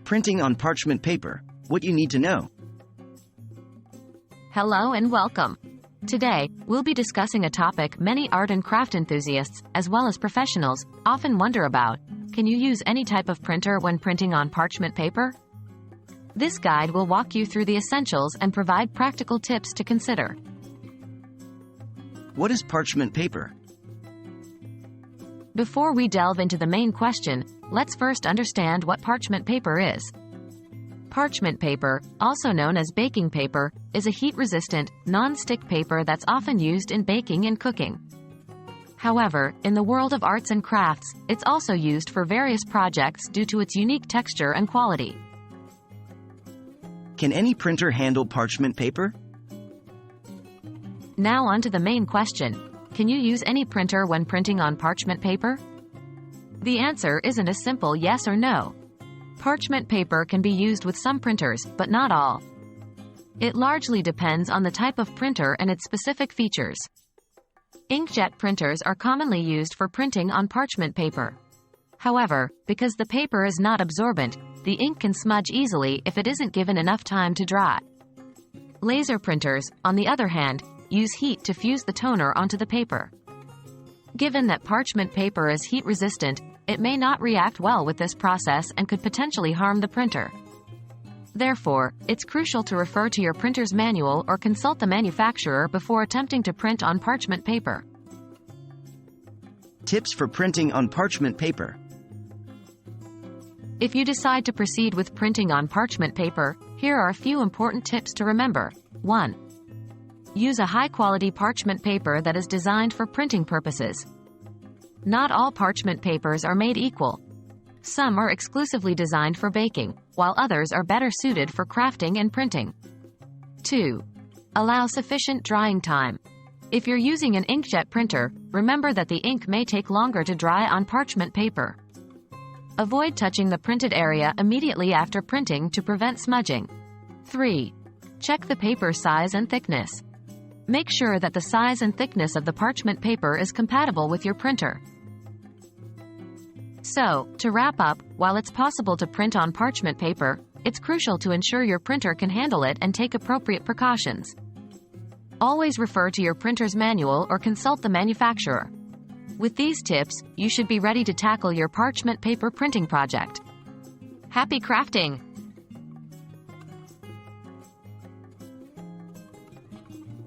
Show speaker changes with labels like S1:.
S1: Printing on parchment paper, what you need to know.
S2: Hello and welcome. Today, we'll be discussing a topic many art and craft enthusiasts, as well as professionals, often wonder about. Can you use any type of printer when printing on parchment paper? This guide will walk you through the essentials and provide practical tips to consider.
S1: What is parchment paper?
S2: Before we delve into the main question, let's first understand what parchment paper is. Parchment paper, also known as baking paper, is a heat-resistant, non-stick paper that's often used in baking and cooking. However, in the world of arts and crafts, it's also used for various projects due to its unique texture and quality.
S1: Can any printer handle parchment paper?
S2: Now on to the main question. Can you use any printer when printing on parchment paper? The answer isn't a simple yes or no. Parchment paper can be used with some printers, but not all. It largely depends on the type of printer and its specific features. Inkjet printers are commonly used for printing on parchment paper. However, because the paper is not absorbent, the ink can smudge easily if it isn't given enough time to dry. Laser printers, on the other hand, use heat to fuse the toner onto the paper. Given that parchment paper is heat-resistant, it may not react well with this process and could potentially harm the printer. Therefore, it's crucial to refer to your printer's manual or consult the manufacturer before attempting to print on parchment paper.
S1: Tips for printing on parchment paper.
S2: If you decide to proceed with printing on parchment paper, here are a few important tips to remember. 1. Use a high-quality parchment paper that is designed for printing purposes. Not all parchment papers are made equal. Some are exclusively designed for baking, while others are better suited for crafting and printing. 2. Allow sufficient drying time. If you're using an inkjet printer, remember that the ink may take longer to dry on parchment paper. Avoid touching the printed area immediately after printing to prevent smudging. 3. Check the paper size and thickness. Make sure that the size and thickness of the parchment paper is compatible with your printer. So, to wrap up, while it's possible to print on parchment paper, it's crucial to ensure your printer can handle it and take appropriate precautions. Always refer to your printer's manual or consult the manufacturer. With these tips, you should be ready to tackle your parchment paper printing project. Happy crafting!